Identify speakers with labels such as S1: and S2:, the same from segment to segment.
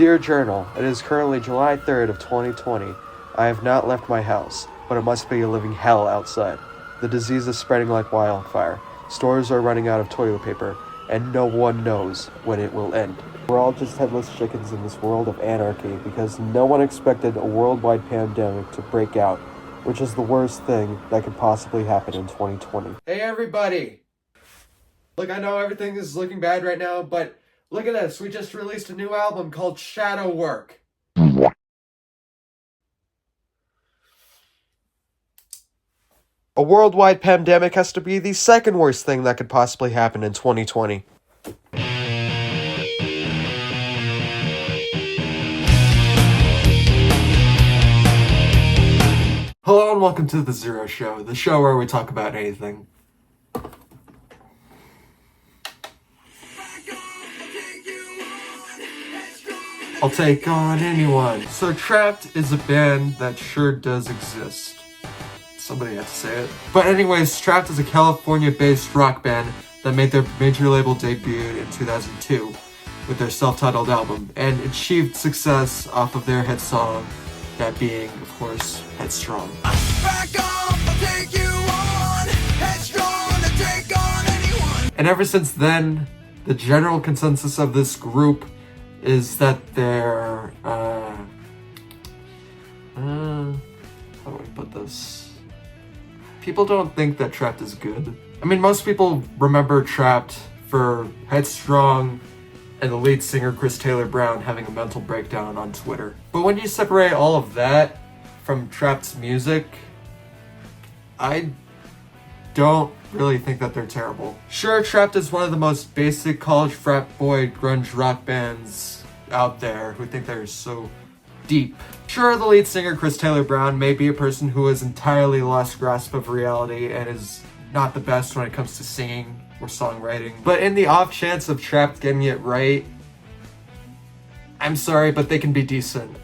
S1: Dear Journal, it is currently July 3rd of 2020. I have not left my house, but it must be a living hell outside. The disease is spreading like wildfire. Stores are running out of toilet paper, and no one knows when it will end. We're all just headless chickens in this world of anarchy because no one expected a worldwide pandemic to break out, which is the worst thing that could possibly happen in 2020. Hey everybody! Look, I know everything is looking bad right now, but look at this. We just released a new album called Shadow Work. A worldwide pandemic has to be the second worst thing that could possibly happen in 2020. Hello and welcome to The Zero Show, the show where we talk about anything. I'll take on anyone. So Trapt is a band that sure does exist. Somebody had to say it. But anyways, Trapt is a California-based rock band that made their major label debut in 2002 with their self-titled album and achieved success off of their hit song, that being, of course, Headstrong. Back up, I'll take you on. Headstrong to take on anyone. And ever since then, the general consensus of this group is that they're, how do I put this? People don't think that Trapt is good. I mean, most people remember Trapt for Headstrong and the lead singer Chris Taylor Brown having a mental breakdown on Twitter. But when you separate all of that from Trapt's music, I don't really think that they're terrible. Sure, Trapt is one of the most basic college frat boy grunge rock bands out there who think they're so deep. Sure, the lead singer Chris Taylor Brown may be a person who has entirely lost grasp of reality and is not the best when it comes to singing or songwriting. But in the off chance of Trapt getting it right, I'm sorry, but they can be decent.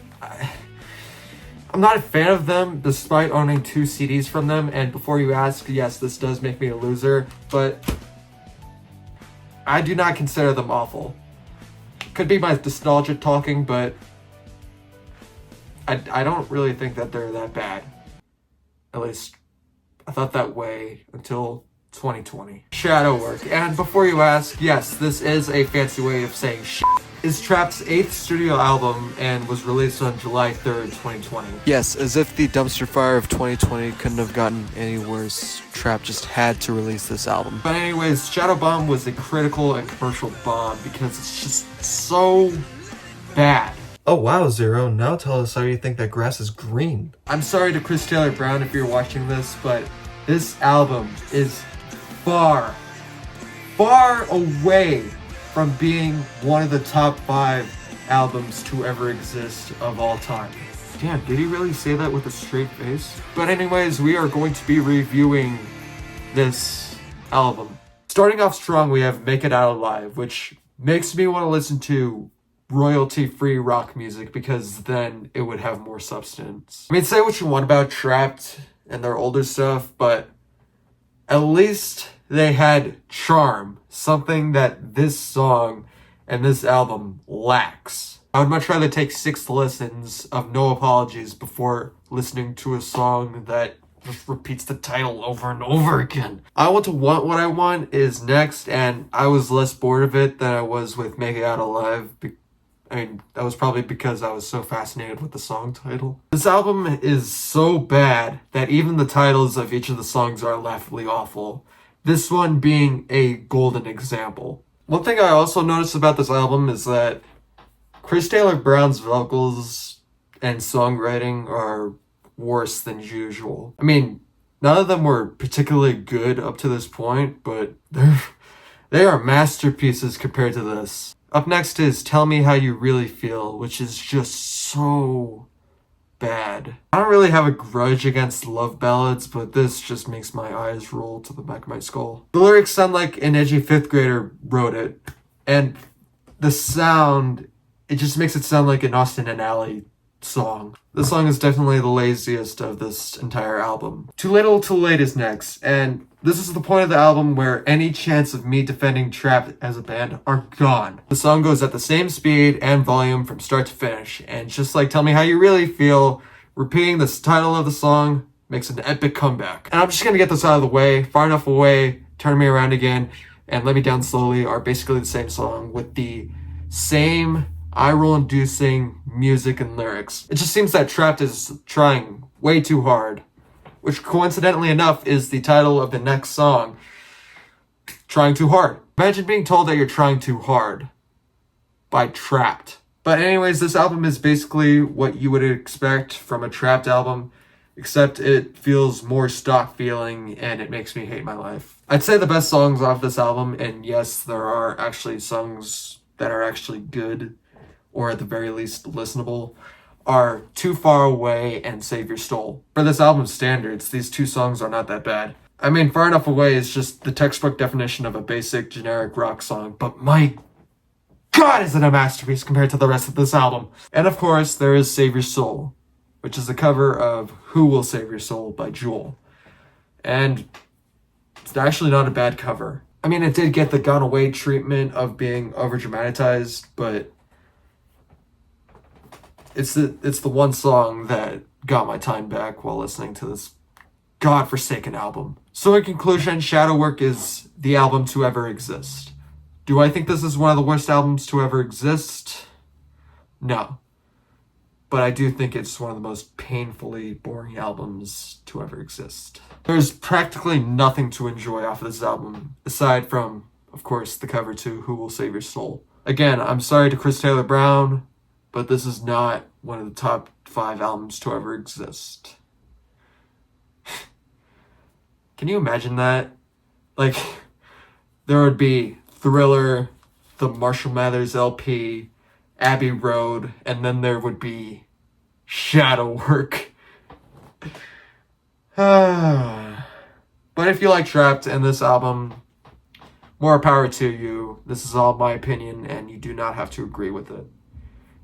S1: I'm not a fan of them, despite owning 2 CDs from them, and before you ask, yes, this does make me a loser, but I do not consider them awful. Could be my nostalgia talking, but I don't really think that they're that bad. At least, I thought that way until 2020. Shadow Work, and before you ask, yes, this is a fancy way of saying shit, is Trapt's 8th studio album and was released on July 3rd, 2020. Yes, as if the dumpster fire of 2020 couldn't have gotten any worse, Trapt just had to release this album. But anyways, Shadow Bomb was a critical and commercial bomb because it's just so bad. Oh wow, Zero, now tell us how you think that grass is green. I'm sorry to Chris Taylor Brown if you're watching this, but this album is far away from being one of the top 5 albums to ever exist of all time. Damn, did he really say that with a straight face? But anyways, we are going to be reviewing this album. Starting off strong, we have Make It Out Alive, which makes me want to listen to royalty-free rock music because then it would have more substance. I mean, say what you want about Trapt and their older stuff, but at least they had charm, something that this song and this album lacks. I would much rather take 6 listens of no apologies before listening to a song that just repeats the title over and over again. I Want to Want What I Want is next, and I was less bored of it than I was with Make It Out Alive. I mean, that was probably because I was so fascinated with the song title. This album is so bad that even the titles of each of the songs are laughably awful. This one being a golden example. One thing I also noticed about this album is that Chris Taylor Brown's vocals and songwriting are worse than usual. I mean, none of them were particularly good up to this point, but they are masterpieces compared to this. Up next is Tell Me How You Really Feel, which is just so bad. I don't really have a grudge against love ballads, but this just makes my eyes roll to the back of my skull. The lyrics sound like an edgy 5th grader wrote it, and the sound, it just makes it sound like an Austin and Ally song. This song is definitely the laziest of this entire album. Too Little Too Late is next, and this is the point of the album where any chance of me defending Trapt as a band are gone. The song goes at the same speed and volume from start to finish, and just like Tell Me How You Really Feel, repeating this title of the song makes an epic comeback. And I'm just gonna get this out of the way. Far Enough Away, Turn Me Around Again, and Let Me Down Slowly are basically the same song with the same eye-roll-inducing music and lyrics. It just seems that Trapt is trying way too hard, which coincidentally enough is the title of the next song, Trying Too Hard. Imagine being told that you're trying too hard by Trapt. But anyways, this album is basically what you would expect from a Trapt album, except it feels more stock feeling and it makes me hate my life. I'd say the best songs off this album, and yes, there are actually songs that are actually good, or at the very least listenable, are Too Far Away and Save Your Soul. For this album's standards, these two songs are not that bad. I mean, Far Enough Away is just the textbook definition of a basic generic rock song, but my God, is it a masterpiece compared to the rest of this album. And of course, there is Save Your Soul, which is a cover of Who Will Save Your Soul by Jewel. And it's actually not a bad cover. I mean, it did get the Gone Away treatment of being over-dramatized, but it's the one song that got my time back while listening to this godforsaken album. So in conclusion, Shadowwork is the album to ever exist. Do I think this is one of the worst albums to ever exist? No. But I do think it's one of the most painfully boring albums to ever exist. There's practically nothing to enjoy off of this album, aside from, of course, the cover to Who Will Save Your Soul. Again, I'm sorry to Chris Taylor Brown, but this is not one of the top 5 albums to ever exist. Can you imagine that? Like, there would be Thriller, the Marshall Mathers LP, Abbey Road, and then there would be Shadowwork. But if you like Trapt and this album, more power to you. This is all my opinion, and you do not have to agree with it.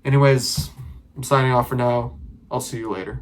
S1: Anyways, I'm signing off for now. I'll see you later.